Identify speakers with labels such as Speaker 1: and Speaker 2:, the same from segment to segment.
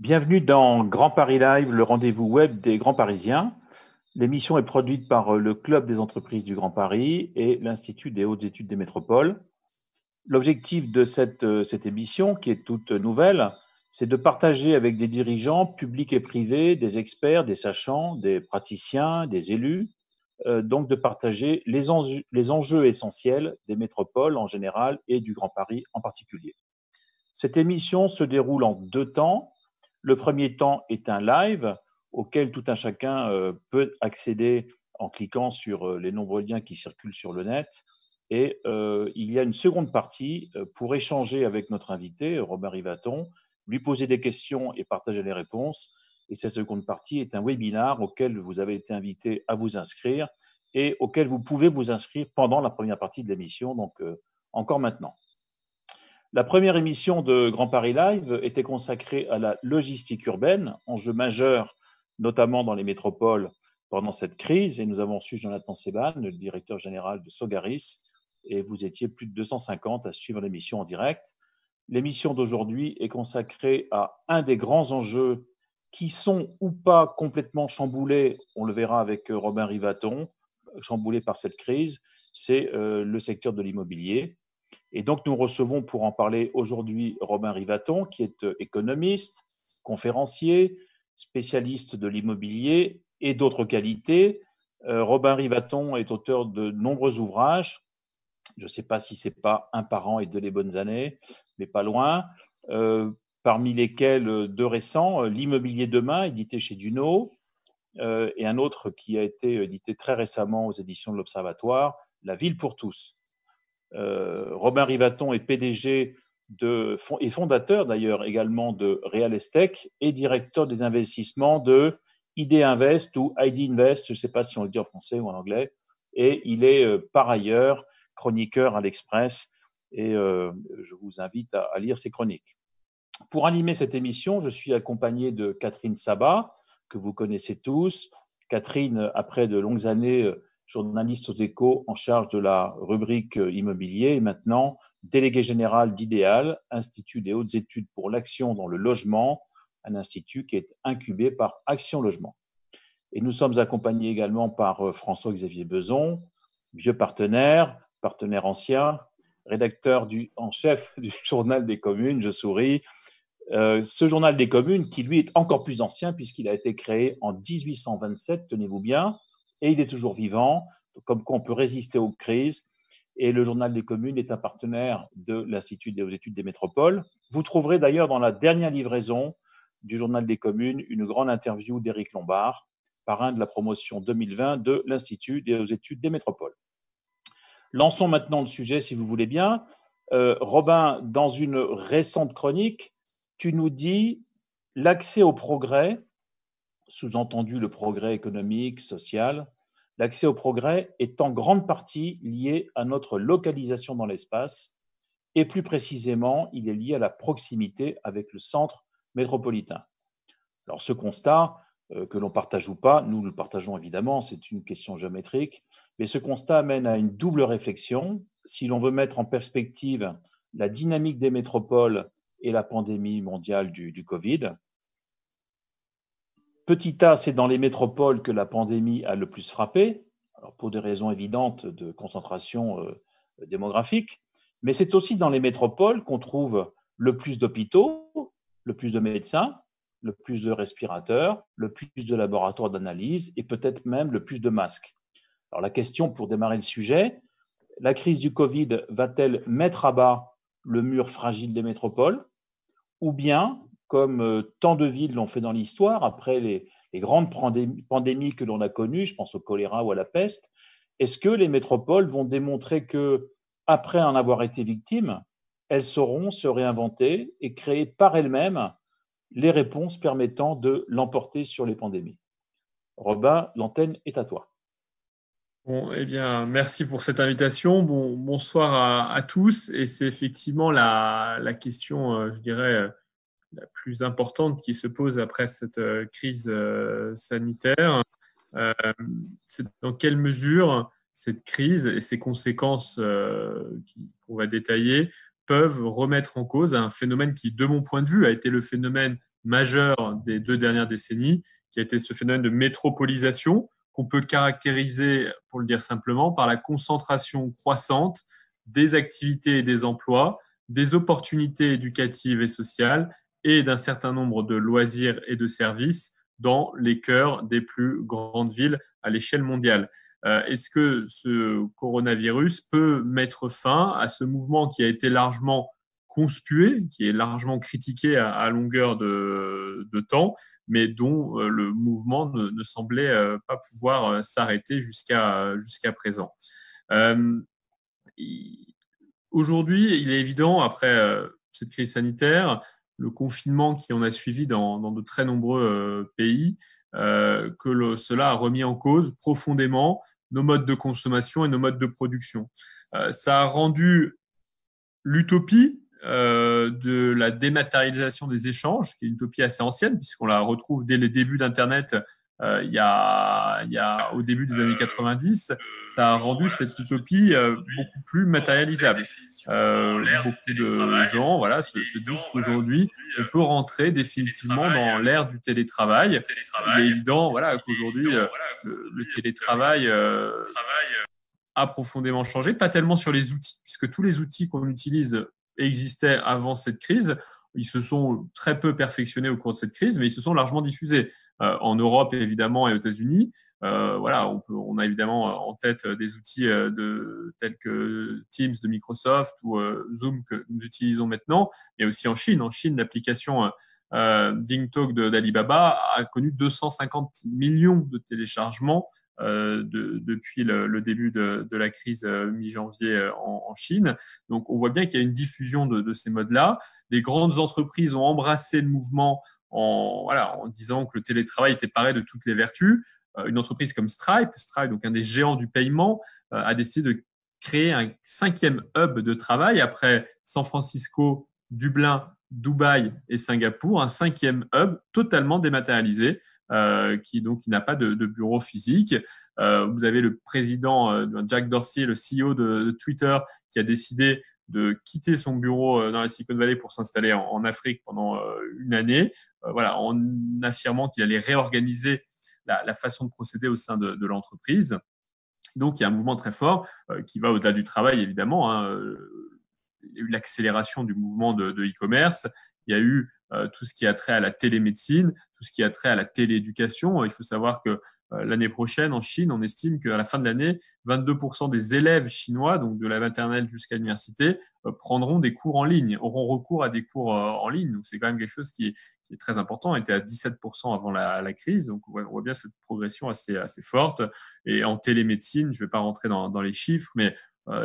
Speaker 1: Bienvenue dans Grand Paris Live, le rendez-vous web des Grands Parisiens. L'émission est produite par le Club des entreprises du Grand Paris et l'Institut des hautes études des métropoles. L'objectif de cette émission, qui est toute nouvelle, c'est de partager avec des dirigeants publics et privés, des experts, des sachants, des praticiens, des élus, donc de partager les enjeux essentiels des métropoles en général et du Grand Paris en particulier. Cette émission se déroule en deux temps. Le premier temps est un live auquel tout un chacun peut accéder en cliquant sur les nombreux liens qui circulent sur le net. Et il y a une seconde partie pour échanger avec notre invité, Robin Rivaton, lui poser des questions et partager les réponses. Et cette seconde partie est un webinar auquel vous avez été invité à vous inscrire et auquel vous pouvez vous inscrire pendant la première partie de l'émission, donc encore maintenant. La première émission de Grand Paris Live était consacrée à la logistique urbaine, enjeu majeur notamment dans les métropoles pendant cette crise. Et nous avons reçu Jonathan Seban, le directeur général de Sogaris, et vous étiez plus de 250 à suivre l'émission en direct. L'émission d'aujourd'hui est consacrée à un des grands enjeux qui sont ou pas complètement chamboulés, on le verra avec Robin Rivaton, chamboulés par cette crise, c'est le secteur de l'immobilier. Et donc, nous recevons pour en parler aujourd'hui Robin Rivaton, qui est économiste, conférencier, spécialiste de l'immobilier et d'autres qualités. Robin Rivaton est auteur de nombreux ouvrages. Je ne sais pas si ce n'est pas Un par an et deux les bonnes années, mais pas loin. Parmi lesquels deux récents, L'immobilier demain, édité chez Duno, et un autre qui a été édité très récemment aux éditions de l'Observatoire, La ville pour tous. Robin Rivaton est PDG et fondateur d'ailleurs également de Real Estate et directeur des investissements de ID Invest ou ID Invest, je ne sais pas si on le dit en français ou en anglais, et il est par ailleurs chroniqueur à l'Express et je vous invite à lire ses chroniques. Pour animer cette émission, je suis accompagné de Catherine Sabat, que vous connaissez tous. Catherine, après de longues années journaliste aux Échos en charge de la rubrique immobilier et maintenant déléguée générale d'Idéal, Institut des hautes études pour l'action dans le logement, un institut qui est incubé par Action Logement. Et nous sommes accompagnés également par François-Xavier Beson, vieux partenaire ancien, rédacteur en chef du journal des communes, je souris. Ce journal des communes qui lui est encore plus ancien puisqu'il a été créé en 1827, tenez-vous bien, et il est toujours vivant, comme quoi on peut résister aux crises. Et le journal des communes est un partenaire de l'Institut des hautes études des métropoles. Vous trouverez d'ailleurs dans la dernière livraison du journal des communes une grande interview d'Éric Lombard, parrain de la promotion 2020 de l'Institut des hautes études des métropoles. Lançons maintenant le sujet, si vous voulez bien. Robin, dans une récente chronique, tu nous dis l'accès au progrès, sous-entendu le progrès économique, social, l'accès au progrès est en grande partie lié à notre localisation dans l'espace et plus précisément, il est lié à la proximité avec le centre métropolitain. Alors ce constat, que l'on partage ou pas, nous le partageons évidemment, c'est une question géométrique, mais ce constat amène à une double réflexion. Si l'on veut mettre en perspective la dynamique des métropoles et la pandémie mondiale du Covid, petit a, c'est dans les métropoles que la pandémie a le plus frappé, alors pour des raisons évidentes de concentration démographique, mais c'est aussi dans les métropoles qu'on trouve le plus d'hôpitaux, le plus de médecins, le plus de respirateurs, le plus de laboratoires d'analyse et peut-être même le plus de masques. Alors la question pour démarrer le sujet, la crise du Covid va-t-elle mettre à bas le mur fragile des métropoles ou bien, comme tant de villes l'ont fait dans l'histoire, après les grandes pandémies que l'on a connues, je pense au choléra ou à la peste, est-ce que les métropoles vont démontrer que, après en avoir été victimes, elles sauront se réinventer et créer par elles-mêmes les réponses permettant de l'emporter sur les pandémies? Robin, l'antenne est à toi.
Speaker 2: Bon, eh bien, merci pour cette invitation. Bonsoir à tous. Et c'est effectivement la question, je dirais, la plus importante qui se pose après cette crise sanitaire. C'est dans quelle mesure cette crise et ses conséquences qu'on va détailler peuvent remettre en cause un phénomène qui, de mon point de vue, a été le phénomène majeur des 2 dernières décennies, qui a été ce phénomène de métropolisation qu'on peut caractériser, pour le dire simplement, par la concentration croissante des activités et des emplois, des opportunités éducatives et sociales et d'un certain nombre de loisirs et de services dans les cœurs des plus grandes villes à l'échelle mondiale. Est-ce que ce coronavirus peut mettre fin à ce mouvement qui a été largement conspué, qui est largement critiqué à longueur de temps, mais dont le mouvement ne semblait pas pouvoir s'arrêter jusqu'à présent. Aujourd'hui, il est évident, après cette crise sanitaire, le confinement qui en a suivi dans de très nombreux pays, que cela a remis en cause profondément nos modes de consommation et nos modes de production. Ça a rendu l'utopie de la dématérialisation des échanges, qui est une utopie assez ancienne, puisqu'on la retrouve dès les débuts d'Internet, il y a au début des années 90, ça a rendu cette utopie beaucoup plus matérialisable. Beaucoup de gens se disent qu'aujourd'hui, on peut rentrer définitivement dans l'ère du télétravail. Il est évident qu'aujourd'hui, le télétravail a profondément changé, pas tellement sur les outils, puisque tous les outils qu'on utilise existaient avant cette crise. Ils se sont très peu perfectionnés au cours de cette crise, mais ils se sont largement diffusés en Europe évidemment et aux États-Unis. On a évidemment en tête des outils tels que Teams de Microsoft ou Zoom que nous utilisons maintenant, mais aussi en Chine. En Chine, l'application DingTalk d'Alibaba a connu 250 millions de téléchargements depuis le début de la crise mi-janvier en Chine. Donc, on voit bien qu'il y a une diffusion de ces modes-là. Des grandes entreprises ont embrassé le mouvement en disant que le télétravail était paré de toutes les vertus. Une entreprise comme Stripe, donc un des géants du paiement, a décidé de créer un 5e hub de travail après San Francisco, Dublin, Dubaï et Singapour, un 5e hub totalement dématérialisé qui n'a pas de bureau physique. Vous avez le président Jack Dorsey, le CEO de Twitter, qui a décidé de quitter son bureau dans la Silicon Valley pour s'installer en Afrique pendant une année, en affirmant qu'il allait réorganiser la façon de procéder au sein de l'entreprise. Donc, il y a un mouvement très fort qui va au-delà du travail, évidemment. Il y a eu l'accélération du mouvement de e-commerce. Il y a eu tout ce qui a trait à la télémédecine, tout ce qui a trait à la télééducation. Il faut savoir que l'année prochaine, en Chine, on estime qu'à la fin de l'année, 22% des élèves chinois, donc de la maternelle jusqu'à l'université, prendront des cours en ligne, auront recours à des cours en ligne. Donc, c'est quand même quelque chose qui est très important. On était à 17% avant la crise. Donc, on voit bien cette progression assez forte. Et en télémédecine, je ne vais pas rentrer dans les chiffres, mais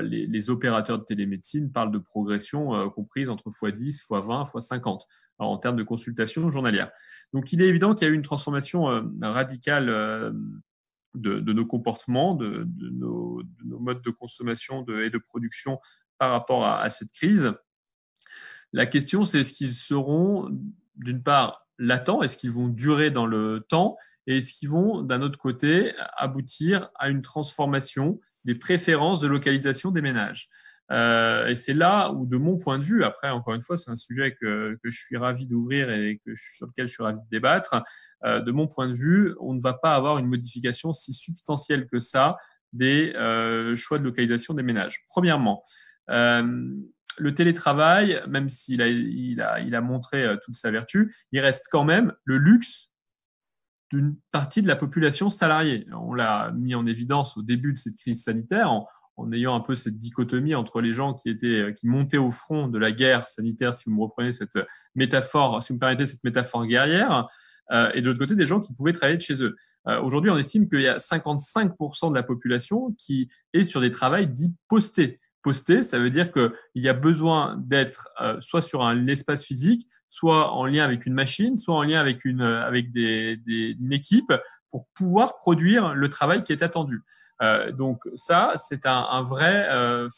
Speaker 2: les opérateurs de télémédecine parlent de progression comprise entre x10, x20, x50 en termes de consultation journalière. Donc, il est évident qu'il y a eu une transformation radicale de nos comportements, de nos modes de consommation et de production par rapport à cette crise. La question, c'est est-ce qu'ils seront, d'une part, latents, est-ce qu'ils vont durer dans le temps, et est-ce qu'ils vont, d'un autre côté, aboutir à une transformation des préférences de localisation des ménages. Et c'est là où, de mon point de vue, après, encore une fois, c'est un sujet que je suis ravi d'ouvrir et sur lequel je suis ravi de débattre, de mon point de vue, on ne va pas avoir une modification si substantielle que ça des choix de localisation des ménages. Premièrement, le télétravail, même s'il a montré toute sa vertu, il reste quand même le luxe d'une partie de la population salariée. On l'a mis en évidence au début de cette crise sanitaire en ayant un peu cette dichotomie entre les gens qui montaient au front de la guerre sanitaire, si vous me reprenez cette métaphore, si vous me permettez cette métaphore guerrière, et de l'autre côté des gens qui pouvaient travailler de chez eux. Aujourd'hui, on estime qu'il y a 55% de la population qui est sur des travails dits postés. Posté, ça veut dire qu'il y a besoin d'être soit sur un espace physique, soit en lien avec une machine, soit en lien avec une équipe pour pouvoir produire le travail qui est attendu. Donc ça, c'est un vrai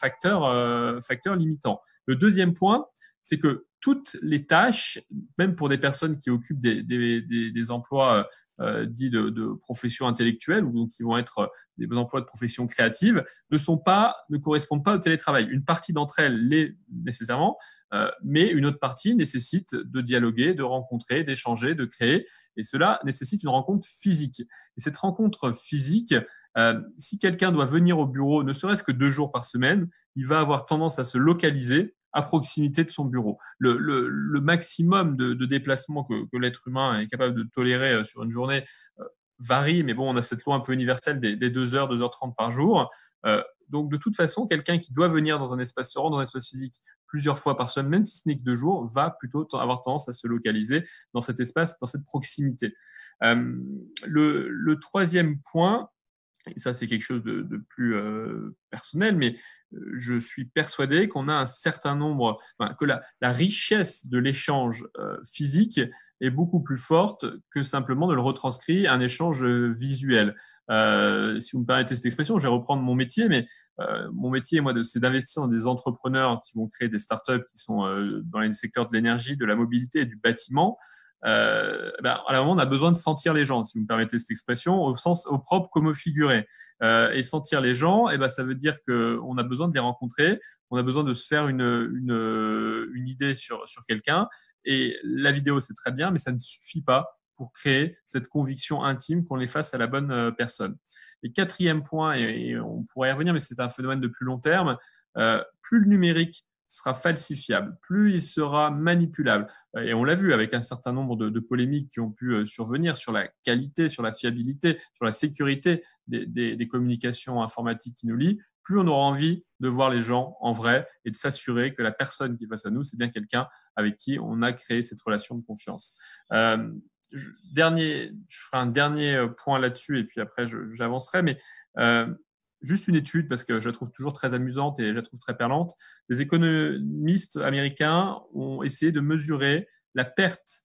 Speaker 2: facteur limitant. Le deuxième point, c'est que toutes les tâches, même pour des personnes qui occupent des emplois dits de professions intellectuelles, ou donc qui vont être des emplois de professions créatives, ne correspondent pas au télétravail. Une partie d'entre elles l'est nécessairement, mais une autre partie nécessite de dialoguer, de rencontrer, d'échanger, de créer, et cela nécessite une rencontre physique. Et cette rencontre physique, si quelqu'un doit venir au bureau, ne serait-ce que 2 jours par semaine, il va avoir tendance à se localiser à proximité de son bureau. Le maximum de déplacement que l'être humain est capable de tolérer sur une journée varie, mais bon, on a cette loi un peu universelle des 2 heures, 2h30 par jour. Donc, de toute façon, quelqu'un qui doit venir dans un espace, se rendre dans un espace physique plusieurs fois par semaine, même si ce n'est que 2 jours, va plutôt avoir tendance à se localiser dans cet espace, dans cette proximité. Le troisième point, et ça c'est quelque chose de plus personnel, mais je suis persuadé qu'on a un certain nombre, que la richesse de l'échange physique est beaucoup plus forte que simplement de le retranscrire un échange visuel. Si vous me permettez cette expression, je vais reprendre mon métier, mais mon métier, moi, c'est d'investir dans des entrepreneurs qui vont créer des startups qui sont dans les secteurs de l'énergie, de la mobilité et du bâtiment. À un moment, on a besoin de sentir les gens, si vous me permettez cette expression, au propre comme au figuré. Et sentir les gens, ça veut dire qu'on a besoin de les rencontrer, on a besoin de se faire une idée sur quelqu'un. Et la vidéo, c'est très bien, mais ça ne suffit pas pour créer cette conviction intime qu'on est face à la bonne personne. Et quatrième point, et on pourrait y revenir, mais c'est un phénomène de plus long terme, plus le numérique sera falsifiable, plus il sera manipulable. Et on l'a vu avec un certain nombre de polémiques qui ont pu survenir sur la qualité, sur la fiabilité, sur la sécurité des communications informatiques qui nous lient, plus on aura envie de voir les gens en vrai et de s'assurer que la personne qui est face à nous, c'est bien quelqu'un avec qui on a créé cette relation de confiance. Je ferai un dernier point là-dessus et puis après j'avancerai, mais juste une étude, parce que je la trouve toujours très amusante et je la trouve très parlante. Des économistes américains ont essayé de mesurer la perte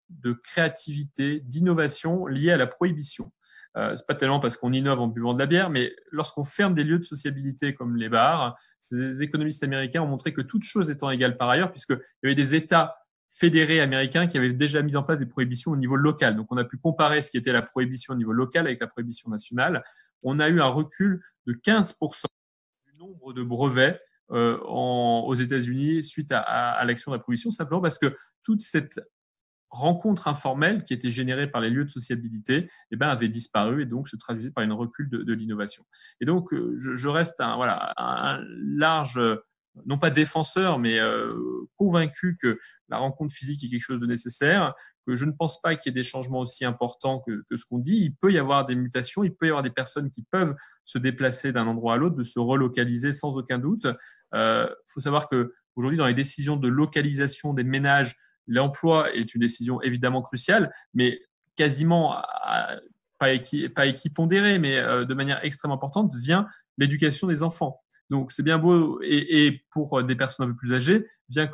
Speaker 2: de créativité, d'innovation liée à la prohibition. C'est pas tellement parce qu'on innove en buvant de la bière, mais lorsqu'on ferme des lieux de sociabilité comme les bars, ces économistes américains ont montré que toutes choses étant égales par ailleurs, puisqu'il y avait des États fédérés américains qui avaient déjà mis en place des prohibitions au niveau local. Donc, on a pu comparer ce qui était la prohibition au niveau local avec la prohibition nationale. On a eu un recul de 15% du nombre de brevets aux États-Unis suite à l'action de la prohibition, simplement parce que toute cette rencontre informelle qui était générée par les lieux de sociabilité avait disparu et donc se traduisait par une recul de l'innovation. Et donc, je reste un large, non pas défenseur, mais convaincu que la rencontre physique est quelque chose de nécessaire, que je ne pense pas qu'il y ait des changements aussi importants que ce qu'on dit. Il peut y avoir des mutations, il peut y avoir des personnes qui peuvent se déplacer d'un endroit à l'autre, de se relocaliser sans aucun doute. Faut savoir qu'aujourd'hui, dans les décisions de localisation des ménages, l'emploi est une décision évidemment cruciale, mais quasiment pas équipondérée, mais de manière extrêmement importante, vient l'éducation des enfants. Donc, c'est bien beau, et pour des personnes un peu plus âgées, vient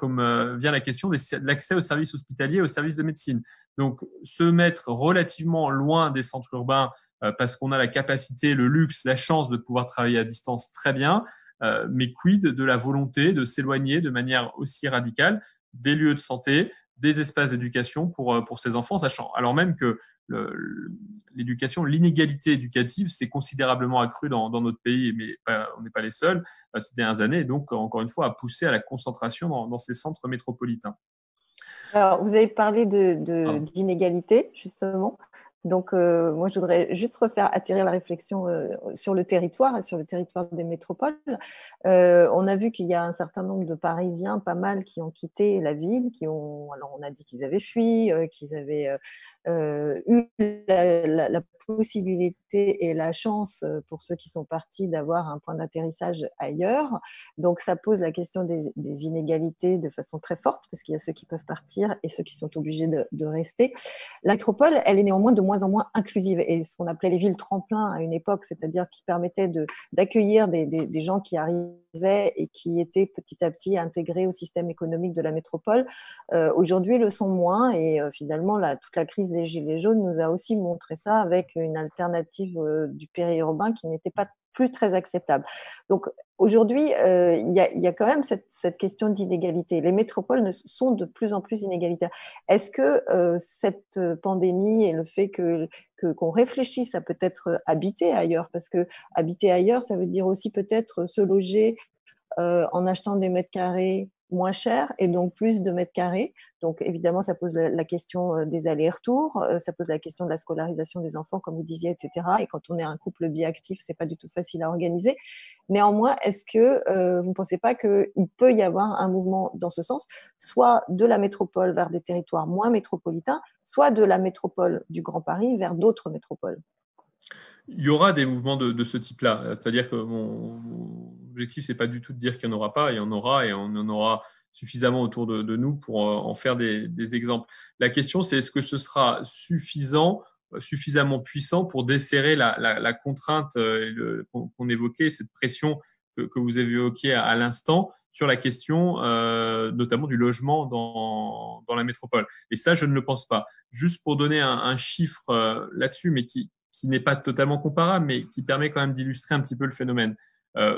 Speaker 2: la question de l'accès aux services hospitaliers, aux services de médecine. Donc, se mettre relativement loin des centres urbains parce qu'on a la capacité, le luxe, la chance de pouvoir travailler à distance, très bien, mais quid de la volonté de s'éloigner de manière aussi radicale des lieux de santé, des espaces d'éducation pour ces enfants, sachant alors même que l'éducation, l'inégalité éducative s'est considérablement accrue dans notre pays, mais on n'est pas les seuls ces dernières années, et donc encore une fois à pousser à la concentration dans ces centres métropolitains.
Speaker 3: Alors, vous avez parlé d'inégalité, justement. Donc, moi, je voudrais juste refaire attirer la réflexion sur le territoire et sur le territoire des métropoles. On a vu qu'il y a un certain nombre de Parisiens, pas mal, qui ont quitté la ville, alors on a dit qu'ils avaient fui, qu'ils avaient eu la possibilité et la chance pour ceux qui sont partis d'avoir un point d'atterrissage ailleurs. Donc, ça pose la question des inégalités de façon très forte, parce qu'il y a ceux qui peuvent partir et ceux qui sont obligés de rester. La métropole, elle est néanmoins de moins en moins inclusive, et ce qu'on appelait les villes tremplins à une époque, c'est-à-dire qui permettaient d'accueillir des gens qui arrivaient et qui étaient petit à petit intégrés au système économique de la métropole, aujourd'hui le sont moins, et finalement toute la crise des Gilets jaunes nous a aussi montré ça, avec une alternative du périurbain qui n'était pas plus très acceptable. Donc, aujourd'hui, il y a quand même cette question d'inégalité. Les métropoles sont de plus en plus inégalitaires. Est-ce que cette pandémie et le fait qu'on réfléchisse à peut-être habiter ailleurs, parce que habiter ailleurs, ça veut dire aussi peut-être se loger en achetant des mètres carrés moins chers et donc plus de mètres carrés. Donc évidemment, ça pose la question des allers-retours, ça pose la question de la scolarisation des enfants, comme vous disiez, etc. Et quand on est un couple biactif, c'est pas du tout facile à organiser. Néanmoins, est-ce que vous ne pensez pas qu'il peut y avoir un mouvement dans ce sens, soit de la métropole vers des territoires moins métropolitains, soit de la métropole du Grand Paris vers d'autres métropoles?
Speaker 2: Il y aura des mouvements de ce type-là. C'est-à-dire que mon objectif, ce n'est pas du tout de dire qu'il n'y en aura pas. Il y en aura et on en aura suffisamment autour de nous pour en faire des exemples. La question, c'est est-ce que ce sera suffisamment puissant pour desserrer la contrainte qu'on évoquait, cette pression que vous évoquiez à l'instant sur la question notamment du logement dans la métropole. Et ça, je ne le pense pas. Juste pour donner un chiffre là-dessus, mais qui n'est pas totalement comparable, mais qui permet quand même d'illustrer un petit peu le phénomène.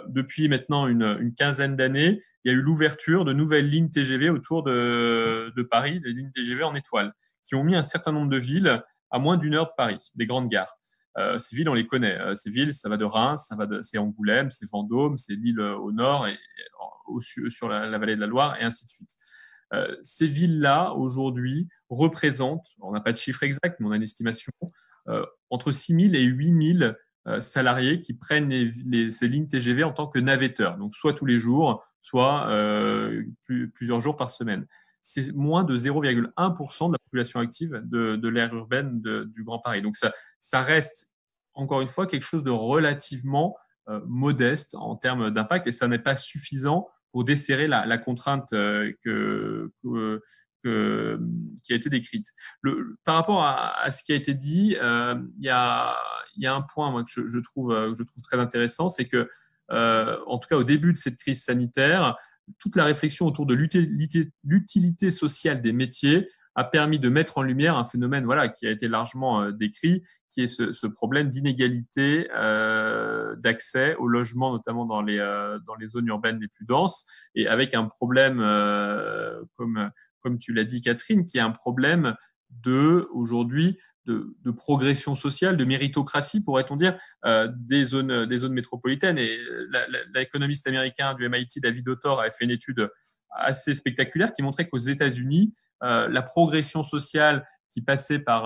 Speaker 2: Depuis maintenant une quinzaine d'années, il y a eu l'ouverture de nouvelles lignes TGV autour de Paris, des lignes TGV en étoile, qui ont mis un certain nombre de villes à moins d'1 heure de Paris, des grandes gares. Ces villes, on les connaît. Ces villes, ça va de Reims, c'est Angoulême, c'est Vendôme, c'est Lille au nord et sur la vallée de la Loire, et ainsi de suite. Ces villes-là, aujourd'hui, représentent, on n'a pas de chiffre exact, mais on a une estimation, entre 6 000 et 8 000 salariés qui prennent ces lignes TGV en tant que navetteurs, donc soit tous les jours, soit plusieurs jours par semaine. C'est moins de 0,1% de la population active de l'aire urbaine du Grand Paris. Donc ça reste, encore une fois, quelque chose de relativement modeste en termes d'impact, et ça n'est pas suffisant pour desserrer la contrainte qui a été décrite. Par rapport à ce qui a été dit, il y a un point moi, que je trouve très intéressant, c'est que, en tout cas au début de cette crise sanitaire, toute la réflexion autour de l'utilité sociale des métiers a permis de mettre en lumière un phénomène qui a été largement décrit, qui est ce problème d'inégalité d'accès au logement, notamment dans les zones urbaines les plus denses, et avec un problème, comme tu l'as dit Catherine, qui est un problème aujourd'hui de progression sociale, de méritocratie, pourrait-on dire, des zones métropolitaines. Et l'économiste américain du MIT, David Autor, avait fait une étude assez spectaculaire qui montrait qu'aux États-Unis, la progression sociale qui passait par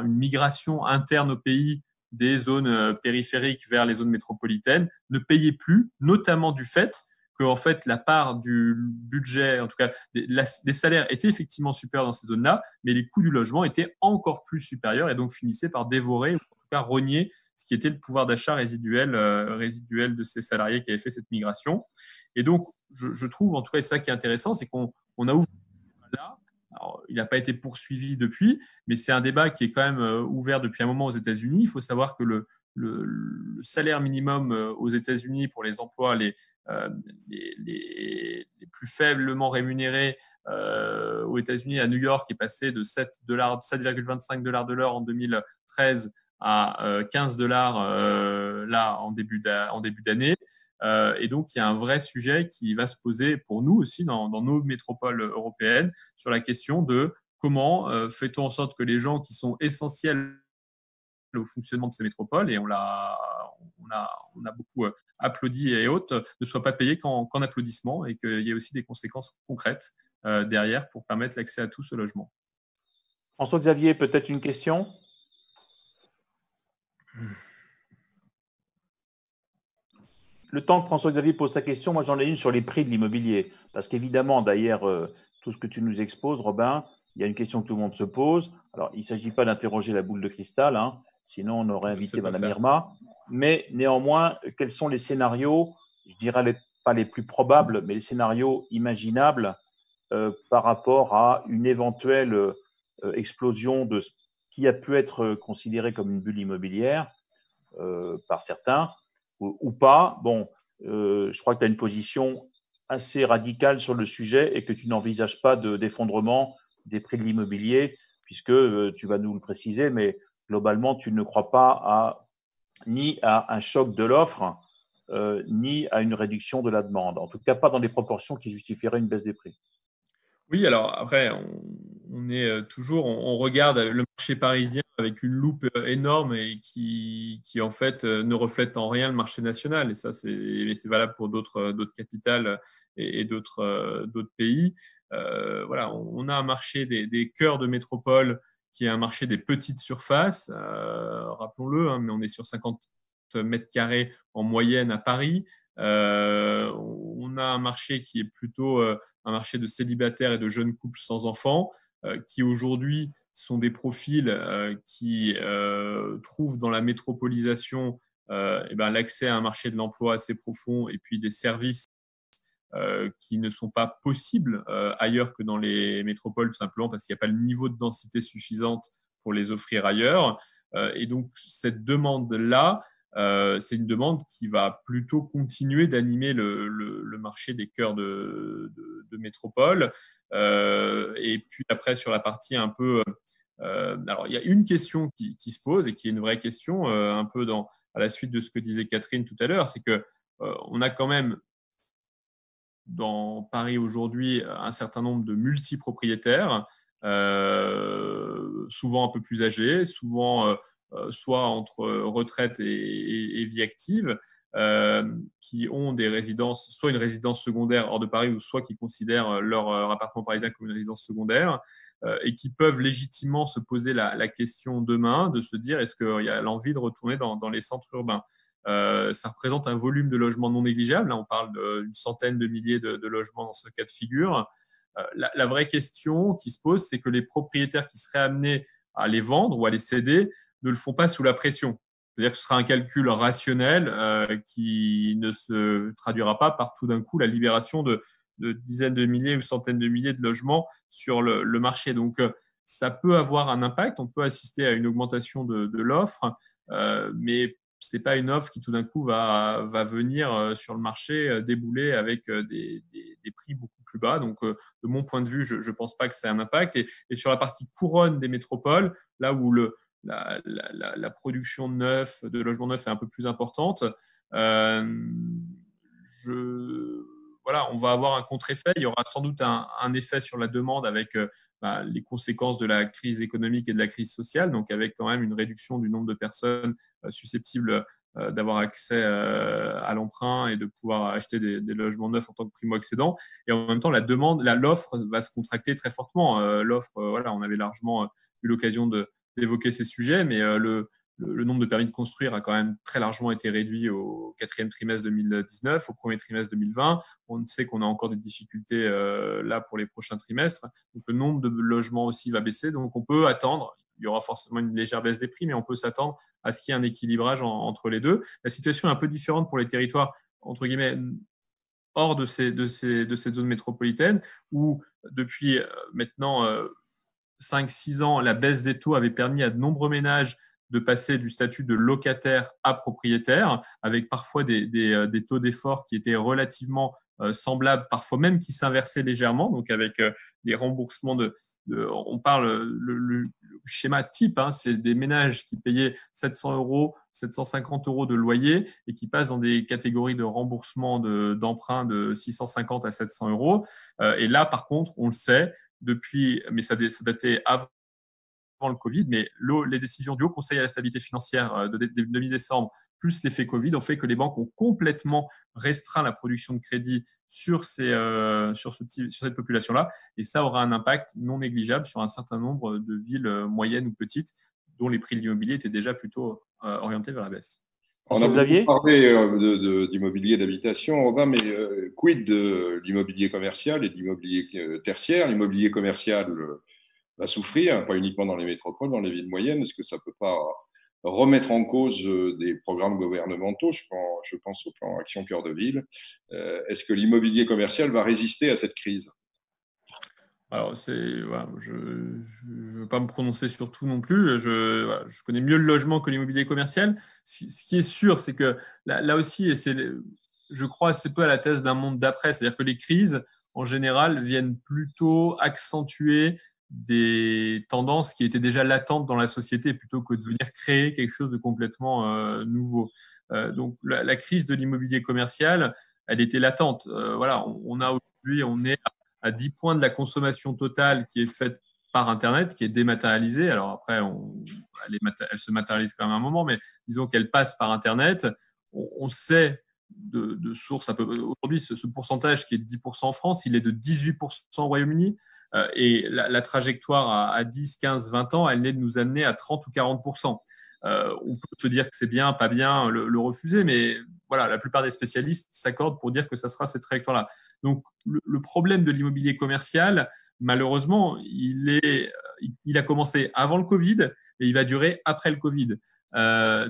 Speaker 2: une migration interne au pays des zones périphériques vers les zones métropolitaines ne payait plus, notamment du fait que en fait, la part du budget, en tout cas des salaires, étaient effectivement supérieurs dans ces zones-là, mais les coûts du logement étaient encore plus supérieurs et donc finissaient par dévorer, ou en tout cas rogner ce qui était le pouvoir d'achat résiduel de ces salariés qui avaient fait cette migration. Et donc, je trouve, en tout cas, c'est ça qui est intéressant, c'est qu'on a ouvert là. Alors, il n'a pas été poursuivi depuis, mais c'est un débat qui est quand même ouvert depuis un moment aux États-Unis. Il faut savoir que le salaire minimum aux États-Unis pour les emplois les plus faiblement rémunérés aux États-Unis, à New York, est passé de 7,25 $ de l'heure en 2013 à 15 $ là en début d'année. Et donc, il y a un vrai sujet qui va se poser pour nous aussi dans nos métropoles européennes sur la question de comment fait-on en sorte que les gens qui sont essentiels au fonctionnement de ces métropoles, et on a beaucoup applaudi et autres, ne soient pas payés qu'en applaudissements, et qu'il y ait aussi des conséquences concrètes derrière pour permettre l'accès à tous au logement.
Speaker 1: François-Xavier, peut-être une question ? Le temps que François-Xavier pose sa question, moi j'en ai une sur les prix de l'immobilier. Parce qu'évidemment, d'ailleurs, tout ce que tu nous exposes, Robin, il y a une question que tout le monde se pose. Alors, il ne s'agit pas d'interroger la boule de cristal, hein, sinon on aurait invité Madame Irma. Mais néanmoins, quels sont les scénarios, je dirais pas les plus probables, mais les scénarios imaginables par rapport à une éventuelle explosion de ce qui a pu être considéré comme une bulle immobilière par certains, ou pas. Bon, je crois que tu as une position assez radicale sur le sujet et que tu n'envisages pas d'effondrement des prix de l'immobilier, puisque tu vas nous le préciser, mais globalement, tu ne crois pas ni à un choc de l'offre, ni à une réduction de la demande. En tout cas, pas dans des proportions qui justifieraient une baisse des prix.
Speaker 2: Oui, alors après, on est toujours, on regarde le marché parisien avec une loupe énorme et qui en fait ne reflète en rien le marché national. Et ça, c'est valable pour d'autres capitales et d'autres pays. Voilà, on a un marché des cœurs de métropole qui est un marché des petites surfaces, rappelons-le, hein, mais on est sur 50 mètres carrés en moyenne à Paris. On a un marché qui est plutôt un marché de célibataires et de jeunes couples sans enfants, qui aujourd'hui sont des profils qui trouvent dans la métropolisation l'accès à un marché de l'emploi assez profond et puis des services qui ne sont pas possibles ailleurs que dans les métropoles, tout simplement parce qu'il n'y a pas le niveau de densité suffisante pour les offrir ailleurs. Et donc, cette demande-là, c'est une demande qui va plutôt continuer d'animer le marché des cœurs de métropole. Et puis après, sur la partie un peu… alors, il y a une question qui se pose et qui est une vraie question, un peu à la suite de ce que disait Catherine tout à l'heure, c'est qu'on a quand même dans Paris aujourd'hui un certain nombre de multipropriétaires, souvent un peu plus âgés, souvent soit entre retraite et vie active, qui ont des résidences, soit une résidence secondaire hors de Paris, ou soit qui considèrent leur appartement parisien comme une résidence secondaire, et qui peuvent légitimement se poser la question demain de se dire est-ce qu'il y a l'envie de retourner dans les centres urbains. Ça représente un volume de logements non négligeable. Là, on parle d'une centaine de milliers de logements dans ce cas de figure. La vraie question qui se pose, c'est que les propriétaires qui seraient amenés à les vendre ou à les céder ne le font pas sous la pression. C'est-à-dire que ce sera un calcul rationnel qui ne se traduira pas par tout d'un coup la libération de dizaines de milliers ou centaines de milliers de logements sur le marché. Donc, ça peut avoir un impact. On peut assister à une augmentation de l'offre, mais ce n'est pas une offre qui tout d'un coup va venir sur le marché débouler avec des prix beaucoup plus bas. Donc, de mon point de vue, je ne pense pas que ça ait un impact. Et sur la partie couronne des métropoles, là où la production de logements neufs est un peu plus importante, voilà, on va avoir un contre-effet. Il y aura sans doute un effet sur la demande avec les conséquences de la crise économique et de la crise sociale, donc avec quand même une réduction du nombre de personnes susceptibles d'avoir accès à l'emprunt et de pouvoir acheter des logements neufs en tant que primo-accédant. Et en même temps, l'offre va se contracter très fortement. L'offre, voilà, on avait largement eu l'occasion d'évoquer ces sujets, mais le nombre de permis de construire a quand même très largement été réduit au quatrième trimestre 2019, au premier trimestre 2020. On sait qu'on a encore des difficultés là pour les prochains trimestres. Donc, le nombre de logements aussi va baisser. Donc, on peut attendre, il y aura forcément une légère baisse des prix, mais on peut s'attendre à ce qu'il y ait un équilibrage entre les deux. La situation est un peu différente pour les territoires, entre guillemets, hors de ces zones métropolitaines, où depuis maintenant 5-6 ans, la baisse des taux avait permis à de nombreux ménages de passer du statut de locataire à propriétaire, avec parfois des taux d'effort qui étaient relativement semblables, parfois même qui s'inversaient légèrement, donc avec des remboursements on parle, le schéma type, hein, c'est des ménages qui payaient 700 €, 750 € de loyer et qui passent dans des catégories de remboursement d'emprunt de 650 à 700 €. Et là, par contre, on le sait, mais ça datait avant le Covid, mais les décisions du Haut Conseil à la stabilité financière de mi-décembre, plus l'effet Covid, ont fait que les banques ont complètement restreint la production de crédit sur cette population-là. Et ça aura un impact non négligeable sur un certain nombre de villes moyennes ou petites, dont les prix de l'immobilier étaient déjà plutôt orientés vers la baisse.
Speaker 4: On a beaucoup parlé d'immobilier d'habitation, Robin, mais quid de l'immobilier commercial et de l'immobilier tertiaire? L'immobilier commercial va souffrir, pas uniquement dans les métropoles, dans les villes moyennes. Est-ce que ça ne peut pas remettre en cause des programmes gouvernementaux? Je pense au plan Action Cœur de Ville. Est-ce que l'immobilier commercial va résister à cette crise?
Speaker 2: Alors, voilà, je ne veux pas me prononcer sur tout non plus. Je connais mieux le logement que l'immobilier commercial. Ce qui est sûr, c'est que là aussi, et je crois assez peu à la thèse d'un monde d'après, c'est-à-dire que les crises, en général, viennent plutôt accentuer des tendances qui étaient déjà latentes dans la société plutôt que de venir créer quelque chose de complètement nouveau. Donc, la crise de l'immobilier commercial, elle était latente. Voilà, aujourd'hui, on est à 10 points de la consommation totale qui est faite par Internet, qui est dématérialisée. Alors après, elle se matérialise quand même un moment, mais disons qu'elle passe par Internet. On sait de sources un peu. Aujourd'hui, ce pourcentage qui est de 10% en France, il est de 18% au Royaume-Uni. Et la trajectoire à 10, 15, 20 ans, elle est de nous amener à 30 ou 40%. On peut se dire que c'est bien, pas bien, le refuser, mais voilà, la plupart des spécialistes s'accordent pour dire que ça sera cette trajectoire-là. Donc, le problème de l'immobilier commercial, malheureusement, il a commencé avant le Covid et il va durer après le Covid.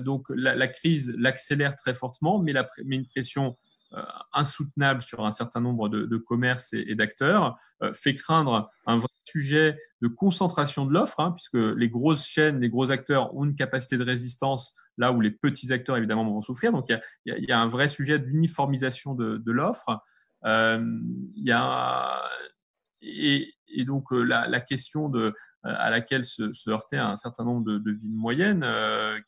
Speaker 2: Donc, la crise l'accélère très fortement, met une pression insoutenable sur un certain nombre de commerces et d'acteurs, fait craindre un vrai sujet de concentration de l'offre, puisque les grosses chaînes, les gros acteurs ont une capacité de résistance là où les petits acteurs évidemment vont souffrir. Donc il y a un vrai sujet d'uniformisation de l'offre. Et donc la question à laquelle se heurtait un certain nombre de villes moyennes,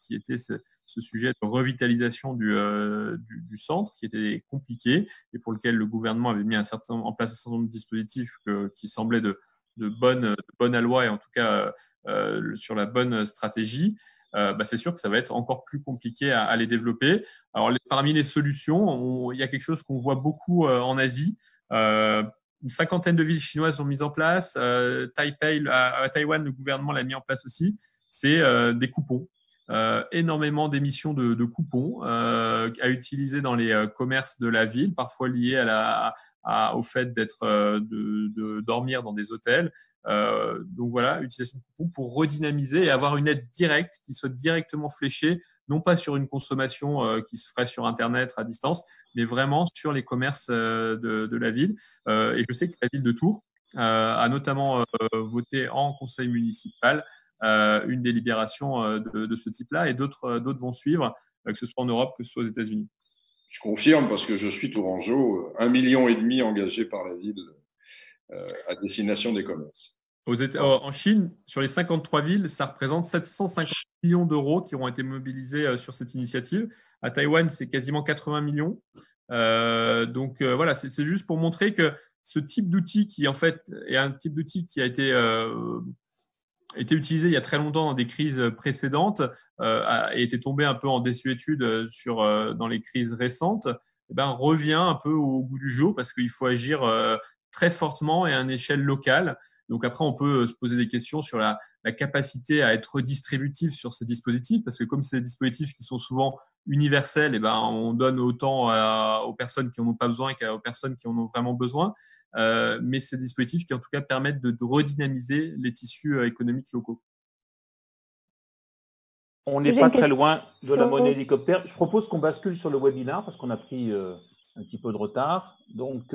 Speaker 2: qui était ce sujet de revitalisation du centre, qui était compliqué et pour lequel le gouvernement avait mis en place un certain nombre de dispositifs qui semblaient de bonne aloi et en tout cas sur la bonne stratégie. C'est sûr que ça va être encore plus compliqué à les développer. Alors, parmi les solutions, il y a quelque chose qu'on voit beaucoup en Asie. Une cinquantaine de villes chinoises l'ont mise en place. Taipei, à Taïwan, le gouvernement l'a mis en place aussi. C'est des coupons. Énormément d'émissions de coupons à utiliser dans les commerces de la ville, parfois liés au fait de dormir dans des hôtels. Donc voilà, utilisation de coupons pour redynamiser et avoir une aide directe qui soit directement fléchée, non pas sur une consommation qui se ferait sur Internet à distance, mais vraiment sur les commerces de la ville. Et je sais que la ville de Tours a notamment voté en conseil municipal une délibération de ce type-là, et d'autres vont suivre, que ce soit en Europe, que ce soit aux États-Unis.
Speaker 4: Je confirme parce que je suis tourangeau, 1,5 million engagés par la ville à destination des commerces.
Speaker 2: En Chine, sur les 53 villes, ça représente 750 millions d'euros qui auront été mobilisés sur cette initiative. À Taïwan, c'est quasiment 80 millions. Donc voilà, c'est juste pour montrer que ce type d'outil qui en fait est un type d'outil qui a été utilisé il y a très longtemps dans des crises précédentes et était tombé un peu en désuétude dans les crises récentes, revient un peu au goût du jour parce qu'il faut agir très fortement et à une échelle locale. Donc après, on peut se poser des questions sur la capacité à être redistributif sur ces dispositifs, parce que comme c'est des dispositifs qui sont souvent universels, on donne autant aux personnes qui n'en ont pas besoin qu'aux personnes qui en ont vraiment besoin. Mais c'est des dispositifs qui en tout cas permettent de redynamiser les tissus économiques locaux.
Speaker 1: On n'est pas très loin de la monnaie hélicoptère. Je propose qu'on bascule sur le webinaire parce qu'on a pris un petit peu de retard. Donc,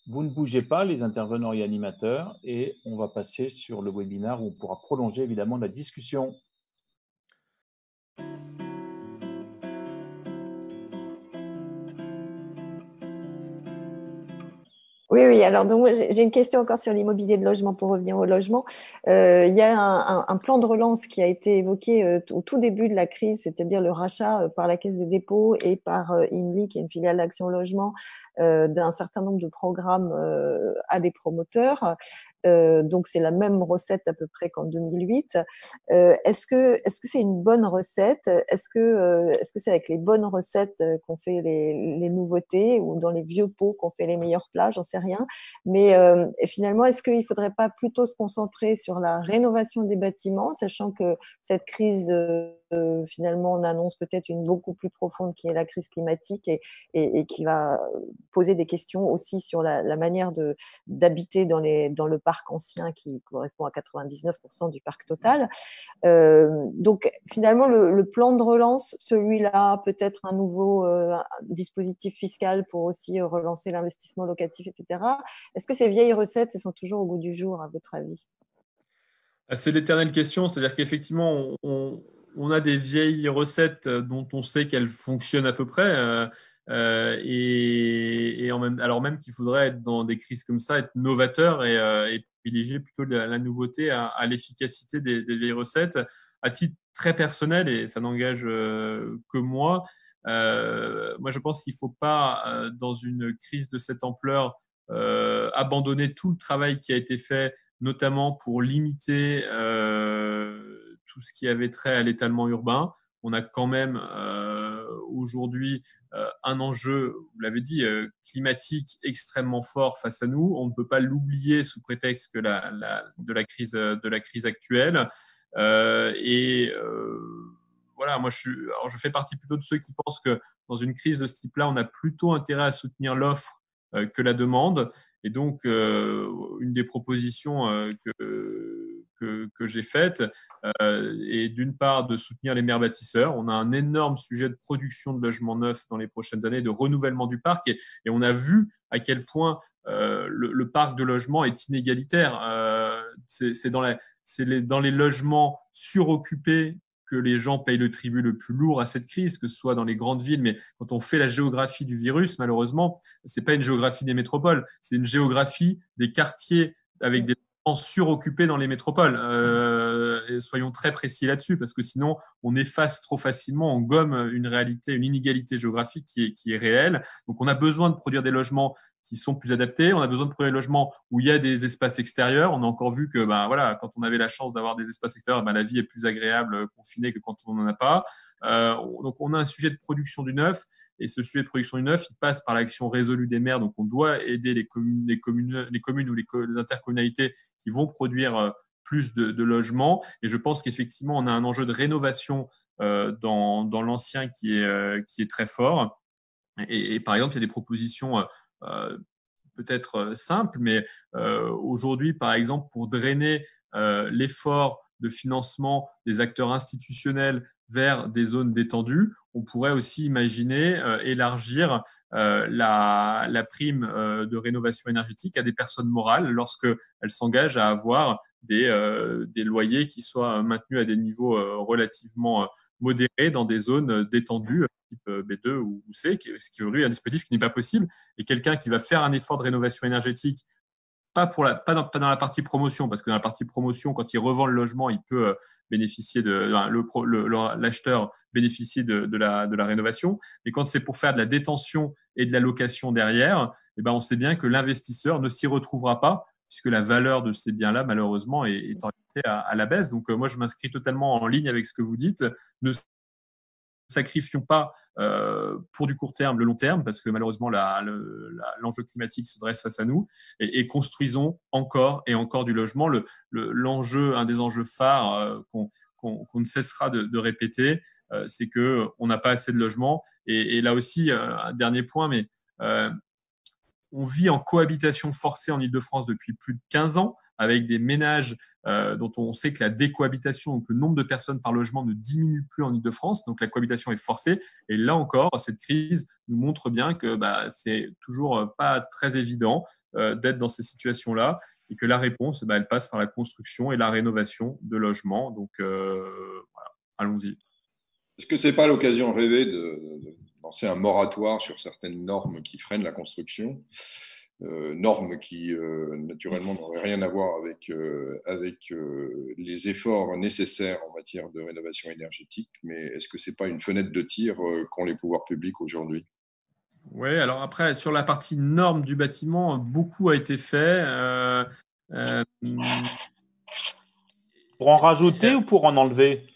Speaker 1: vous ne bougez pas, les intervenants et animateurs, et on va passer sur le webinaire où on pourra prolonger évidemment la discussion.
Speaker 3: Oui. Alors, donc, j'ai une question encore sur l'immobilier de logement pour revenir au logement. Il y a un plan de relance qui a été évoqué au tout début de la crise, c'est-à-dire le rachat par la Caisse des dépôts et par INLI, qui est une filiale d'Action Logement, d'un certain nombre de programmes à des promoteurs. Donc, c'est la même recette à peu près qu'en 2008. Est-ce que c'est une bonne recette? Est-ce que c'est avec les bonnes recettes qu'on fait les nouveautés ou dans les vieux pots qu'on fait les meilleurs plats? J'en sais rien. Mais finalement, est-ce qu'il ne faudrait pas plutôt se concentrer sur la rénovation des bâtiments, sachant que cette crise, finalement, on annonce peut-être une beaucoup plus profonde qui est la crise climatique et qui va poser des questions aussi sur la manière d'habiter dans le parc ancien qui correspond à 99% du parc total. Donc finalement, le plan de relance, celui-là, peut-être un nouveau dispositif fiscal pour aussi relancer l'investissement locatif, etc. Est-ce que ces vieilles recettes, elles sont toujours au goût du jour, à votre avis?
Speaker 2: C'est l'éternelle question, c'est-à-dire qu'effectivement, on a des vieilles recettes dont on sait qu'elles fonctionnent à peu près. Alors même qu'il faudrait être dans des crises comme ça, être novateur et privilégier plutôt la nouveauté à l'efficacité des vieilles recettes. À titre très personnel, et ça n'engage que moi, je pense qu'il ne faut pas, dans une crise de cette ampleur, abandonner tout le travail qui a été fait, notamment pour limiter tout ce qui avait trait à l'étalement urbain. On a quand même aujourd'hui un enjeu, vous l'avez dit, climatique extrêmement fort face à nous. On ne peut pas l'oublier sous prétexte de la crise actuelle. Voilà, moi je fais partie plutôt de ceux qui pensent que dans une crise de ce type-là, on a plutôt intérêt à soutenir l'offre que la demande. Et donc, une des propositions que j'ai faites est d'une part de soutenir les maires bâtisseurs. On a un énorme sujet de production de logements neufs dans les prochaines années, de renouvellement du parc. Et on a vu à quel point le parc de logements est inégalitaire. C'est dans les logements suroccupés que les gens payent le tribut le plus lourd à cette crise, que ce soit dans les grandes villes. Mais quand on fait la géographie du virus, malheureusement, ce n'est pas une géographie des métropoles, c'est une géographie des quartiers avec des gens suroccupés dans les métropoles. Et soyons très précis là-dessus, parce que sinon, on efface trop facilement, on gomme une réalité, une inégalité géographique qui est réelle. Donc, on a besoin de produire des logements qui sont plus adaptés. On a besoin de produire des logements où il y a des espaces extérieurs. On a encore vu que voilà, quand on avait la chance d'avoir des espaces extérieurs, la vie est plus agréable confinée que quand on n'en a pas. Donc, on a un sujet de production du neuf. Et ce sujet de production du neuf, il passe par l'action résolue des maires. Donc, on doit aider les communes ou les intercommunalités qui vont produire plus de logements. Et je pense qu'effectivement, on a un enjeu de rénovation dans l'ancien qui est très fort. Et par exemple, il y a des propositions peut-être simples, mais aujourd'hui, par exemple, pour drainer l'effort de financement des acteurs institutionnels vers des zones détendues, on pourrait aussi imaginer élargir la prime de rénovation énergétique à des personnes morales lorsqu'elles s'engagent à avoir des loyers qui soient maintenus à des niveaux relativement modérés dans des zones détendues, type B2 ou C, ce qui est un dispositif qui n'est pas possible. Et quelqu'un qui va faire un effort de rénovation énergétique, pas dans la partie promotion, parce que dans la partie promotion, quand il revend le logement, il peut bénéficier l'acheteur bénéficie de la rénovation. Mais quand c'est pour faire de la détention et de la location derrière, on sait bien que l'investisseur ne s'y retrouvera pas, puisque la valeur de ces biens-là, malheureusement, est orientée à la baisse. Donc, moi, je m'inscris totalement en ligne avec ce que vous dites. Ne sacrifions pas pour du court terme le long terme, parce que malheureusement l'enjeu climatique se dresse face à nous, et construisons encore et encore du logement. Un des enjeux phares qu'on ne cessera de répéter, c'est qu'on n'a pas assez de logements. Et là aussi, un dernier point, mais on vit en cohabitation forcée en Île-de-France depuis plus de 15 ans, avec des ménages dont on sait que la décohabitation, donc le nombre de personnes par logement, ne diminue plus en Île-de-France. Donc la cohabitation est forcée. Et là encore, cette crise nous montre bien que c'est toujours pas très évident d'être dans ces situations-là, et que la réponse, elle passe par la construction et la rénovation de logements. Donc voilà, allons-y.
Speaker 4: Est-ce que ce n'est pas l'occasion rêvée de lancer un moratoire sur certaines normes qui freinent la construction, normes qui naturellement n'auraient rien à voir avec les efforts nécessaires en matière de rénovation énergétique, mais est-ce que ce n'est pas une fenêtre de tir qu'ont les pouvoirs publics aujourd'hui?
Speaker 2: Oui, alors après, sur la partie normes du bâtiment, beaucoup a été fait.
Speaker 1: Pour en rajouter ou pour en enlever?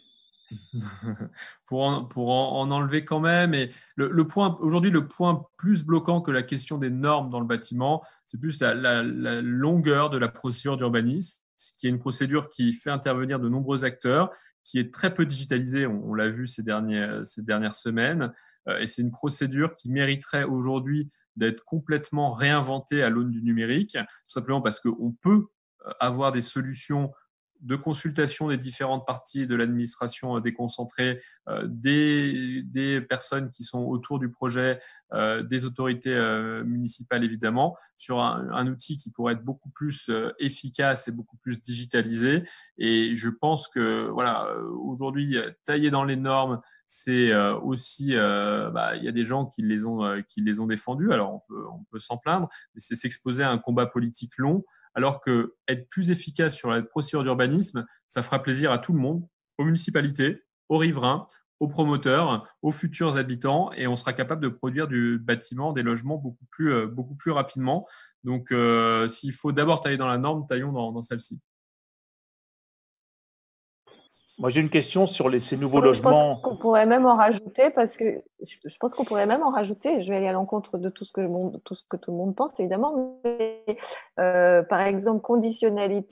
Speaker 2: pour en enlever quand même. Et aujourd'hui, le point plus bloquant que la question des normes dans le bâtiment, c'est plus la longueur de la procédure d'urbanisme, qui est une procédure qui fait intervenir de nombreux acteurs, qui est très peu digitalisée, on l'a vu ces dernières semaines, et c'est une procédure qui mériterait aujourd'hui d'être complètement réinventée à l'aune du numérique, tout simplement parce qu'on peut avoir des solutions de consultation des différentes parties de l'administration déconcentrée, des personnes qui sont autour du projet, des autorités municipales évidemment, sur un outil qui pourrait être beaucoup plus efficace et beaucoup plus digitalisé. Et je pense que voilà, aujourd'hui, tailler dans les normes, c'est aussi, il y a des gens qui les ont défendus. Alors on peut s'en plaindre, mais c'est s'exposer à un combat politique long, alors que être plus efficace sur la procédure d'urbanisme, ça fera plaisir à tout le monde, aux municipalités, aux riverains, aux promoteurs, aux futurs habitants, et on sera capable de produire du bâtiment, des logements beaucoup plus rapidement. Donc, s'il faut d'abord tailler dans la norme, taillons dans celle-ci.
Speaker 1: Moi, j'ai une question sur ces nouveaux
Speaker 3: Je pense
Speaker 1: logements.
Speaker 3: qu'on pourrait même en rajouter, parce que je pense qu'on pourrait même en rajouter. Je vais aller à l'encontre de tout ce que tout le monde pense, évidemment. Mais, par exemple, conditionner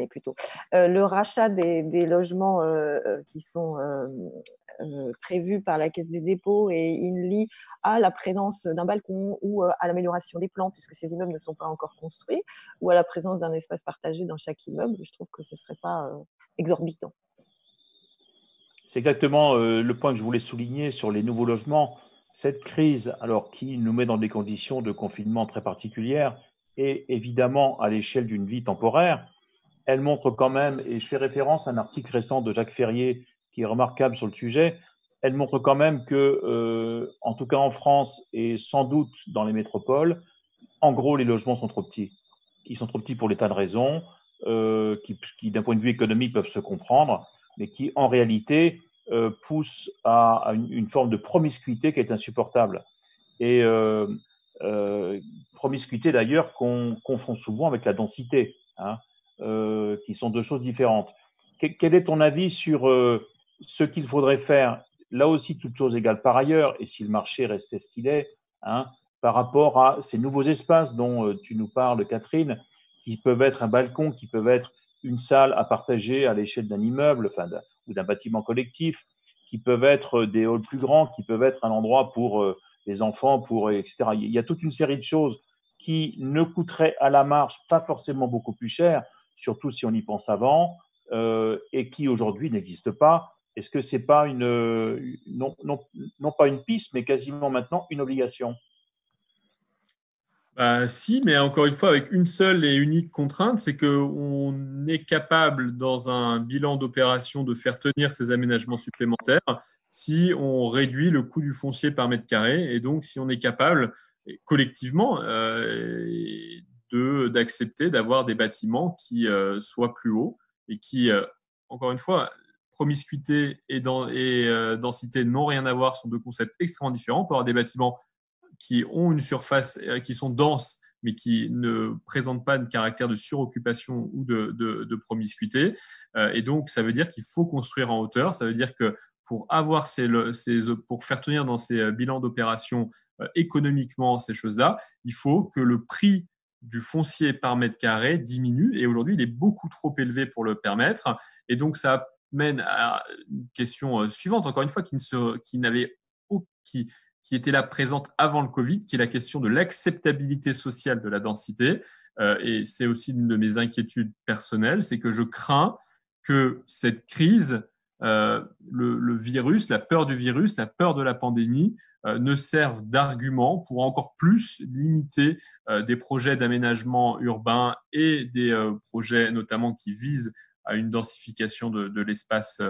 Speaker 3: plutôt le rachat des logements qui sont prévus par la Caisse des dépôts et INLI à la présence d'un balcon ou à l'amélioration des plans, puisque ces immeubles ne sont pas encore construits, ou à la présence d'un espace partagé dans chaque immeuble. Je trouve que ce ne serait pas exorbitant.
Speaker 1: C'est exactement le point que je voulais souligner sur les nouveaux logements. Cette crise, alors qui nous met dans des conditions de confinement très particulières, et évidemment à l'échelle d'une vie temporaire, elle montre quand même, et je fais référence à un article récent de Jacques Ferrier qui est remarquable sur le sujet, elle montre quand même que, en tout cas en France et sans doute dans les métropoles, en gros, les logements sont trop petits. Ils sont trop petits pour des tas de raisons, qui d'un point de vue économique peuvent se comprendre, mais qui en réalité poussent à une forme de promiscuité qui est insupportable. Et promiscuité d'ailleurs qu'on confond souvent avec la densité, hein, qui sont deux choses différentes. Quel est ton avis sur ce qu'il faudrait faire, là aussi, toutes choses égales par ailleurs, et si le marché restait ce qu'il est, hein, par rapport à ces nouveaux espaces dont tu nous parles, Catherine, qui peuvent être un balcon, qui peuvent être une salle à partager à l'échelle d'un immeuble, ou d'un bâtiment collectif, qui peuvent être des halls plus grands, qui peuvent être un endroit pour les enfants, etc. Il y a toute une série de choses qui ne coûteraient à la marge pas forcément beaucoup plus cher, surtout si on y pense avant, et qui aujourd'hui n'existent pas. Est-ce que ce n'est pas non pas une piste, mais quasiment maintenant une obligation?
Speaker 2: Si, mais encore une fois, avec une seule et unique contrainte, c'est qu'on est capable, dans un bilan d'opération, de faire tenir ces aménagements supplémentaires si on réduit le coût du foncier par mètre carré. Et donc, si on est capable, collectivement, d'accepter d'avoir des bâtiments qui soient plus hauts et qui, encore une fois, promiscuité et densité n'ont rien à voir, sont deux concepts extrêmement différents. On peut avoir des bâtiments qui ont une surface, qui sont denses, mais qui ne présentent pas de caractère de suroccupation ou de promiscuité. Et donc, ça veut dire qu'il faut construire en hauteur. Ça veut dire que pour faire tenir dans ces bilans d'opération économiquement ces choses-là, il faut que le prix du foncier par mètre carré diminue. Et aujourd'hui, il est beaucoup trop élevé pour le permettre. Et donc, ça mène à une question suivante, encore une fois, qui était là présente avant le Covid, qui est la question de l'acceptabilité sociale de la densité. Et c'est aussi une de mes inquiétudes personnelles, c'est que je crains que cette crise, le virus, la peur du virus, la peur de la pandémie, ne servent d'argument pour encore plus limiter des projets d'aménagement urbain et des projets notamment qui visent à une densification de l'espace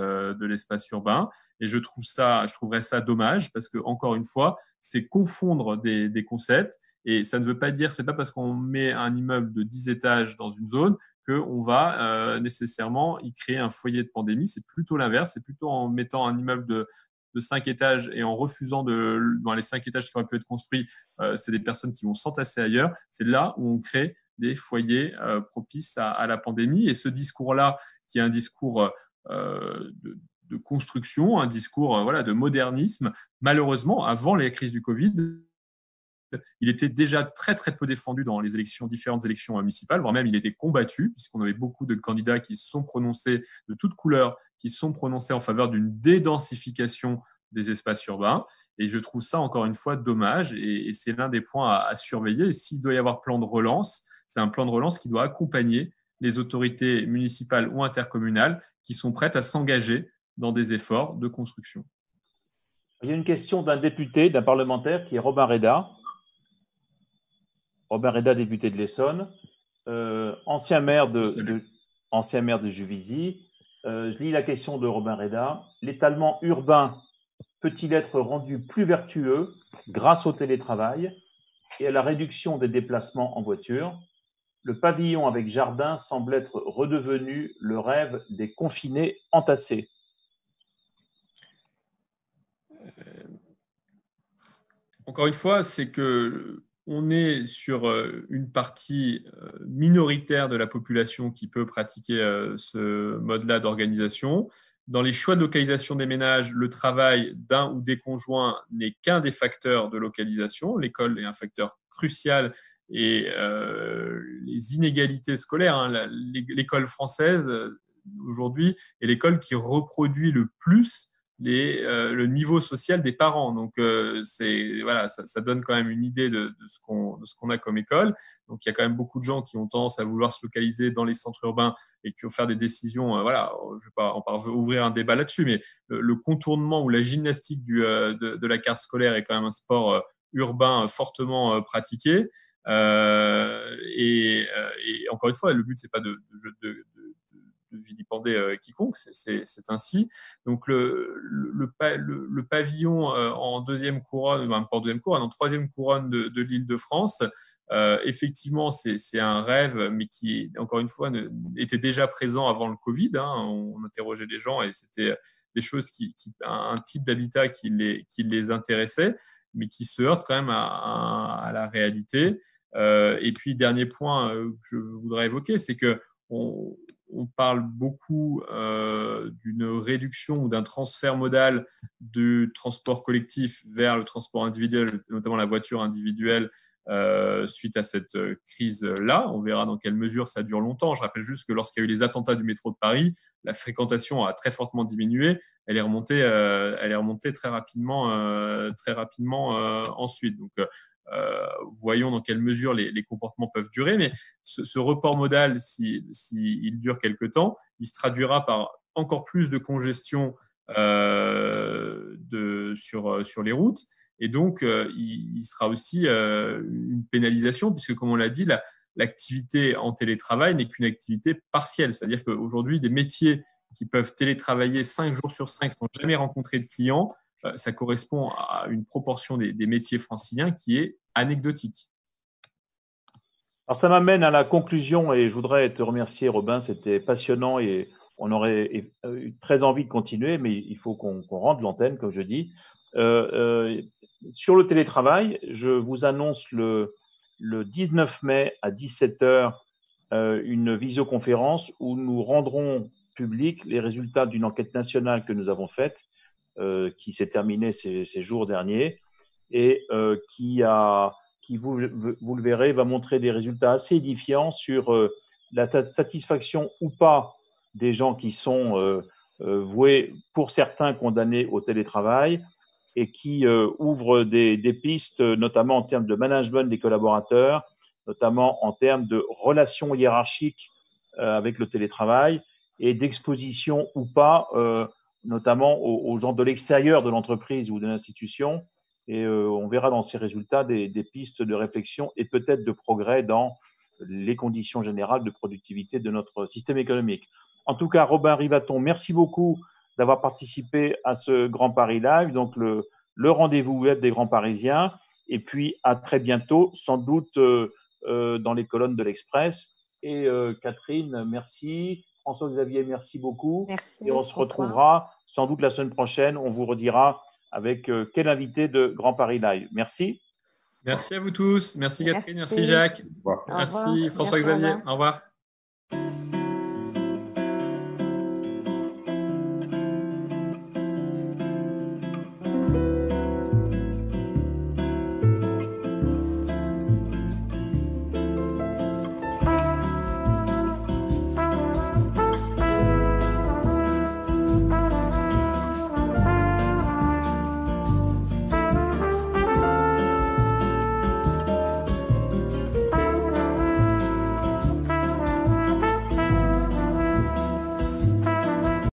Speaker 2: urbain. Et je trouverais ça dommage parce que, encore une fois, c'est confondre des concepts. Et ça ne veut pas dire, c'est pas parce qu'on met un immeuble de 10 étages dans une zone qu'on va nécessairement y créer un foyer de pandémie. C'est plutôt l'inverse. C'est plutôt en mettant un immeuble de 5 étages et en refusant dans les 5 étages qui auraient pu être construits, c'est des personnes qui vont s'entasser ailleurs. C'est là où on crée des foyers propices à la pandémie. Et ce discours-là, qui est un discours de construction, un discours de modernisme, malheureusement, avant les crises du Covid, il était déjà très, très peu défendu dans les différentes élections municipales, voire même il était combattu, puisqu'on avait beaucoup de candidats qui se sont prononcés, de toutes couleurs, qui se sont prononcés en faveur d'une dédensification des espaces urbains. Et je trouve ça, encore une fois, dommage. Et c'est l'un des points à surveiller. Et s'il doit y avoir plan de relance, c'est un plan de relance qui doit accompagner les autorités municipales ou intercommunales qui sont prêtes à s'engager dans des efforts de construction.
Speaker 1: Il y a une question d'un député, d'un parlementaire qui est Robin Reda. Robin Reda, député de l'Essonne, ancien maire de Juvisy. Je lis la question de Robin Reda. L'étalement urbain peut-il être rendu plus vertueux grâce au télétravail? et à la réduction des déplacements en voiture, le pavillon avec jardin semble être redevenu le rêve des confinés entassés.
Speaker 2: Encore une fois, c'est qu'on est sur une partie minoritaire de la population qui peut pratiquer ce mode-là d'organisation. Dans les choix de localisation des ménages, le travail d'un ou des conjoints n'est qu'un des facteurs de localisation. L'école est un facteur crucial et les inégalités scolaires. L'école française, aujourd'hui, est l'école qui reproduit le plus le niveau social des parents. Donc, voilà, ça donne quand même une idée de ce qu'on a comme école. Donc, il y a quand même beaucoup de gens qui ont tendance à vouloir se localiser dans les centres urbains et qui vont faire des décisions. Voilà, je ne vais pas ouvrir un débat là-dessus, mais le contournement ou la gymnastique de la carte scolaire est quand même un sport urbain fortement pratiqué. Et encore une fois, le but, c'est pas de vilipender quiconque, c'est ainsi. Donc le pavillon en deuxième couronne, pas en deuxième couronne, en troisième couronne de l'Île-de-France, effectivement, c'est un rêve, mais qui, encore une fois, était déjà présent avant le Covid. On interrogeait les gens et c'était des choses un type d'habitat qui les intéressait, mais qui se heurte quand même à la réalité. Et puis, dernier point que je voudrais évoquer, c'est que on parle beaucoup d'une réduction ou d'un transfert modal du transport collectif vers le transport individuel, notamment la voiture individuelle, suite à cette crise-là. On verra dans quelle mesure ça dure longtemps. Je rappelle juste que lorsqu'il y a eu les attentats du métro de Paris, la fréquentation a très fortement diminué. Elle est remontée très rapidement ensuite. Donc, voyons dans quelle mesure les comportements peuvent durer, mais ce report modal, s'il dure quelque temps, il se traduira par encore plus de congestion sur les routes, et donc il sera aussi une pénalisation, puisque comme on l'a dit, l'activité en télétravail n'est qu'une activité partielle, c'est-à-dire qu'aujourd'hui, des métiers qui peuvent télétravailler 5 jours sur 5 sans jamais rencontrer de clients, ça correspond à une proportion des métiers franciliens qui est anecdotique.
Speaker 1: Alors, ça m'amène à la conclusion et je voudrais te remercier, Robin. C'était passionnant et on aurait eu très envie de continuer, mais il faut qu'on rende l'antenne, comme je dis. Sur le télétravail, je vous annonce le 19 mai à 17h une visioconférence où nous rendrons publics les résultats d'une enquête nationale que nous avons faite, qui s'est terminée ces jours derniers et qui, vous le verrez, va montrer des résultats assez édifiants sur la satisfaction ou pas des gens qui sont voués, pour certains, condamnés au télétravail et qui ouvre des pistes, notamment en termes de management des collaborateurs, notamment en termes de relations hiérarchiques avec le télétravail et d'exposition ou pas, notamment aux gens de l'extérieur de l'entreprise ou de l'institution. Et on verra dans ces résultats des pistes de réflexion et peut-être de progrès dans les conditions générales de productivité de notre système économique. En tout cas, Robin Rivaton, merci beaucoup d'avoir participé à ce Grand Paris Live, donc le rendez-vous web des Grands Parisiens. Et puis, à très bientôt, sans doute dans les colonnes de l'Express. Et Catherine, merci. François-Xavier, merci beaucoup.
Speaker 3: Merci.
Speaker 1: Et on se retrouvera sans doute la semaine prochaine. On vous redira avec quel invité de Grand Paris Live. Merci.
Speaker 2: Merci à vous tous. Merci Catherine, merci Jacques.
Speaker 4: Au revoir.
Speaker 2: Merci François-Xavier. Au revoir.